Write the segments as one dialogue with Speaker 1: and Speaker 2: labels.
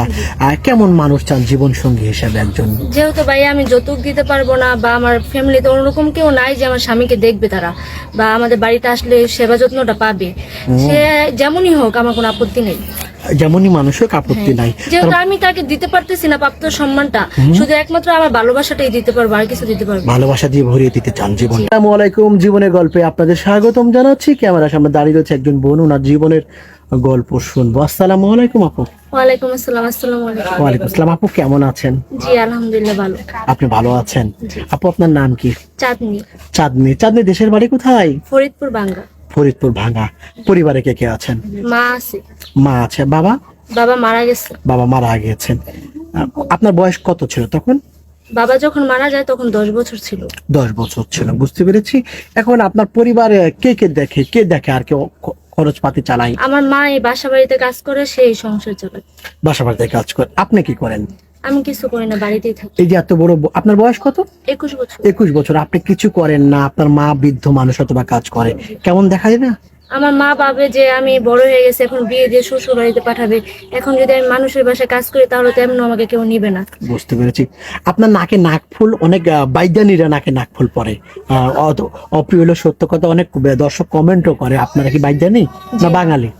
Speaker 1: আচ্ছা, কেমন মানুষ চান জীবন সঙ্গী হিসেবে একজন?
Speaker 2: যেহেতু ভাই আমি যৌতুক দিতে পারবো না, বা আমার ফ্যামিলিতে ওরকম কেউ নাই যে আমার স্বামীকে দেখবে তারা, বা আমাদের বাড়িতে আসলে সেবা যত্নটা পাবে, সে যেমনই হোক আমার কোনো আপত্তি নেই।
Speaker 1: যেমনই মানুষের আপত্তি নাই।
Speaker 2: যেহেতু আমি তাকে দিতে পারতেছি না প্রাপ্ত সম্মানটা, শুধু একমাত্র আমার ভালোবাসাটাই দিতে পারবো, আর কিছু দিতে পারবো না।
Speaker 1: ভালোবাসা দিয়ে ভরিয়ে দিতে চান জীবন। আসসালামু আলাইকুম, জীবনের গল্পে আপনাদের স্বাগতম জানাচ্ছি। ক্যামেরার সামনে দাঁড়িয়ে রয়েছে একজন বোন, ওনার জীবনের গল্প শুনবো। আসসালামু আলাইকুম আপু।
Speaker 2: ওয়ালাইকুম আসসালাম। আসসালামু আলাইকুম।
Speaker 1: ওয়ালাইকুম আসসালাম। আপু কেমন আছেন?
Speaker 2: জি আলহামদুলিল্লাহ ভালো।
Speaker 1: আপনি ভালো আছেন? আপু আপনার নাম কি?
Speaker 2: চাঁদনি।
Speaker 1: চাঁদনি। চাঁদনি দেশের বাড়ি কোথায়?
Speaker 2: ফরিদপুর বাঙ্গা।
Speaker 1: ফরিদপুর ভাঙ্গা। পরিবারে কে কে আছেন?
Speaker 2: মা আছে।
Speaker 1: মা আছে। বাবা?
Speaker 2: বাবা মারা গেছে।
Speaker 1: বাবা মারা গিয়েছেন। আপনার বয়স কত ছিল তখন?
Speaker 2: বাবা যখন মারা যায় তখন 10 বছর ছিল।
Speaker 1: 10 বছর ছিল, বুঝতে পেরেছি। এখন আপনার পরিবারে কে কে দেখে আর কেউ খরচপাতি চালায়?
Speaker 2: আমার মা এই বাসা বাড়িতে কাজ করে, সেই সংসার চালায়।
Speaker 1: বাসা বাড়িতে কাজ করে। আপনি কি করেন?
Speaker 2: আমি কিছু করি না, বাড়িতেই থাকি।
Speaker 1: এই যে এত বড়, আপনার বয়স কত?
Speaker 2: 21 বছর।
Speaker 1: 21 বছর। আপনি কিছু করেন না, আপনার মা বৃদ্ধ মানুষ অথবা কাজ করে, কেমন দেখা যায় না?
Speaker 2: আমার মা ভাবে যে আমি বড় হয়ে গেছি, এখন বিয়ে দিয়ে শ্বশুর বাড়িতে পাঠাবে, এখন যদি আমি মানুষের বাসায় কাজ করি তাহলে তেমন আমাকে কেউ নিবে না।
Speaker 1: বুঝতে পেরেছি। আপনার নাকে নাকফুল, অনেক বাইদানিরা নাকে নাকফুল পরে, অপ্রিয় হলো সত্য কথা, অনেক দর্শক কমেন্টও করে। আপনারা কি বাইদানি না বাঙালি?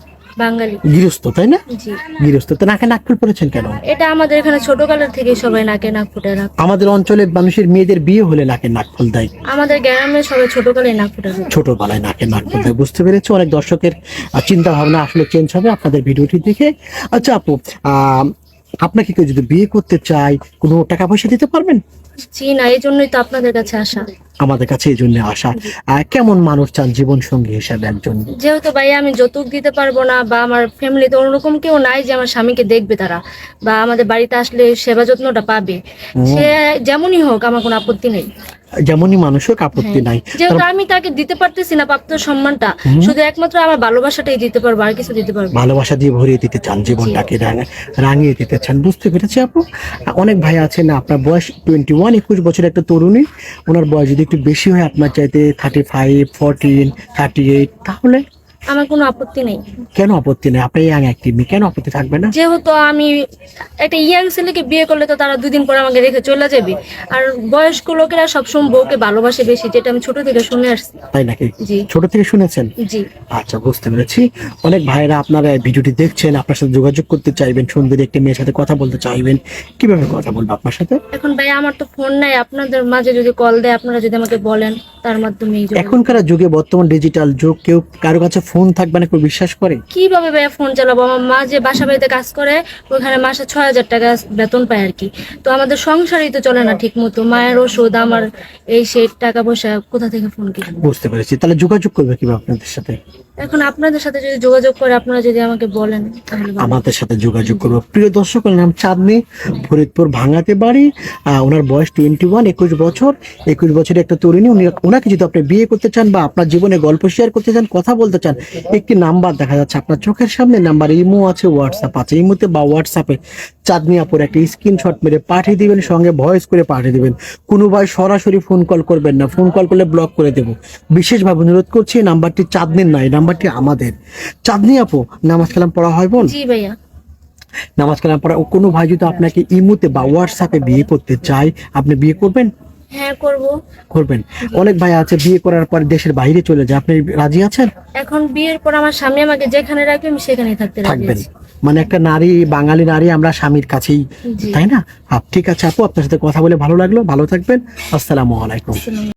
Speaker 2: বাঙালি।
Speaker 1: গৃহস্থ, তাই না?
Speaker 2: জি।
Speaker 1: গৃহস্থ। তো নাকে নাকফুল পরেছেন কেন?
Speaker 2: এটা আমাদের এখানে ছোটকালের থেকে সবাই নাকে নাক ফুটে রাখে।
Speaker 1: আমাদের অঞ্চলে মানুষের মেয়েদের বিয়ে হলে নাকে নাকফুল দেয়।
Speaker 2: আমাদের গ্রামে সবাই ছোটকালে নাক ফুটে রাখে।
Speaker 1: ছোটবেলায় নাকে নাকফুল দেয়। বুঝতে পেরেছি। অনেক দর্শকের চিন্তা ভাবনা আসলে চেঞ্জ হবে আপনাদের ভিডিওটি দেখে। আচ্ছা আপু, আপনাকে কেউ যদি বিয়ে করতে চায়, কোনো টাকা পয়সা দিতে পারবেন?
Speaker 2: জি না, এই জন্যই তো আপনাদের কাছে আসা।
Speaker 1: আমাদের কাছে এই জন্য আসা। কেমন মানুষ চান জীবন সঙ্গী হিসেবে একজন?
Speaker 2: যেহেতু ভাই আমি যৌতুক দিতে পারবো না, বা আমার ফ্যামিলিতে ওরকম কেউ নাই যে আমার স্বামীকে দেখবে তারা, বা আমাদের বাড়িতে আসলে সেবা যত্নটা পাবে, সে যেমনই হোক আমার কোনো আপত্তি নেই।
Speaker 1: যেমনই মানুষের আপত্তি নাই।
Speaker 2: যেহেতু আমি তাকে দিতে পারতেছি না প্রাপ্ত সম্মানটা, শুধু একমাত্র আমার ভালোবাসাটাই দিতে পারবো, আর কিছু দিতে পারবো না।
Speaker 1: ভালোবাসা দিয়ে ভরিয়ে দিতে চান জীবনটাকে, রাঙিয়ে দিতে চান। বুঝতে পেরেছি আপু। অনেক ভাই আছেন, আপনার বয়স 21, 21 বছর একটা তরুণী, ওনার বয়স যদি একটু বেশি হয়, আপনার চাইতে 35, 14, 38, তাহলে
Speaker 2: আমার কোনো আপত্তি নেই।
Speaker 1: কেন আপত্তি নেই? আপনি ইয়াং একটি মেয়ে, কেন আপত্তি থাকবে না?
Speaker 2: যেহেতু আমি একটা ইয়াং ছেলেকে বিয়ে করলে তো তারা 2 দিন পর আমাকে রেখে চলে যাবে, আর বয়স্ক লোকেরা সবসময় বউকে ভালোবাসে বেশি, যেটা আমি ছোট থেকে শুনে আসছি।
Speaker 1: তাই নাকি?
Speaker 2: জি।
Speaker 1: ছোট থেকে শুনেছেন?
Speaker 2: জি।
Speaker 1: আচ্ছা, বুঝতে পেরেছি। অনেক ভাইরা আপনারা ভিডিওটি দেখছেন, আপনার সাথে যোগাযোগ করতে চাইবেন, সুন্দরী একটি মেয়ের সাথে কথা বলতে চাইবেন, কিভাবে কথা বলবো আপনার সাথে?
Speaker 2: এখন ভাই আমার তো ফোন নাই, আপনাদের মাঝে যদি কল দেয় আপনারা যদি আমাকে বলেন, তার মাধ্যমে
Speaker 1: এখনকার যুগে, বর্তমান ডিজিটাল যুগ, কেউ কারো কাছে ফোন থাকবে না, কেউ বিশ্বাস করে?
Speaker 2: কিভাবে ভাইয়া ফোন চালাবো? আমার মা যে বাসা বাড়িতে কাজ করে, ওখানে মাসে 6000 টাকা বেতন পায় আর কি। তো আমাদের সংসারই তো চলে না ঠিক মতো, মায়ের ওষুধ, আমার এই সেই টাকা পয়সা কোথা থেকে ফোন কিনবো?
Speaker 1: বুঝতে পেরেছি। তাহলে যোগাযোগ করবে কিভাবে আপনাদের সাথে?
Speaker 2: এখন আপনাদের সাথে যদি যোগাযোগ করে, আপনারা যদি আমাকে বলেন তাহলে ভালো।
Speaker 1: আমাদের সাথে যোগাযোগ করবো। প্রিয় দর্শক, ওনার নাম চাঁদনি, ফরিদপুর ভাঙ্গাতে বাড়ি। ওনার বয়স 21, 21 বছর। 21 বছরের একটা তরুণী। ওনাকে যদি আপনি বিয়ে করতে চান, বা আপনার জীবনে গল্প শেয়ার করতে চান, কথা বলতে চান, একটি নাম্বার দেখা যাচ্ছে আপনার চোখের সামনে। নাম্বার ইমো আছে, হোয়াটসঅ্যাপ আছে। ইমোতে বা হোয়াটসঅ্যাপে চাঁদনি আপুর একটা স্ক্রিনশট মেরে পাঠিয়ে দিবেন, সঙ্গে ভয়েস করে পাঠিয়ে দিবেন। কোনো ভাই সরাসরি ফোন কল করবেন না, ফোন কল করলে ব্লক করে দেবো। বিশেষভাবে অনুরোধ করছি, নাম্বারটি চাঁদনির নয়, নাম্বারটি আমাদের। চাঁদনি আপু, নামাজ কালাম পড়া হয় বোন?
Speaker 2: জি ভাইয়া।
Speaker 1: নামাজ কালাম পড়া। কোনো ভাই যদি আপনাকে ইমোতে বা হোয়াটসঅ্যাপে বিয়ে করতে চায়, আপনি বিয়ে করবেন?
Speaker 2: হ্যাঁ করব।
Speaker 1: করবেন। অনেক ভাই আছে বিয়ে করার পর দেশের বাইরে চলে যায়, আপনি রাজি আছেন?
Speaker 2: এখন বিয়ের পর আমার স্বামী আমাকে যেখানে রাখবে আমি সেখানেই থাকতে রাজি
Speaker 1: থাকবেন?
Speaker 2: আছি।
Speaker 1: মানে একটা নারী, বাঙালি নারী, আমরা স্বামীর কাছেই,
Speaker 2: জি।
Speaker 1: তাই না? ঠিক আছে আপু, আপনার সাথে কথা বলে ভালো লাগলো। ভালো থাকবেন। আসসালামু আলাইকুম।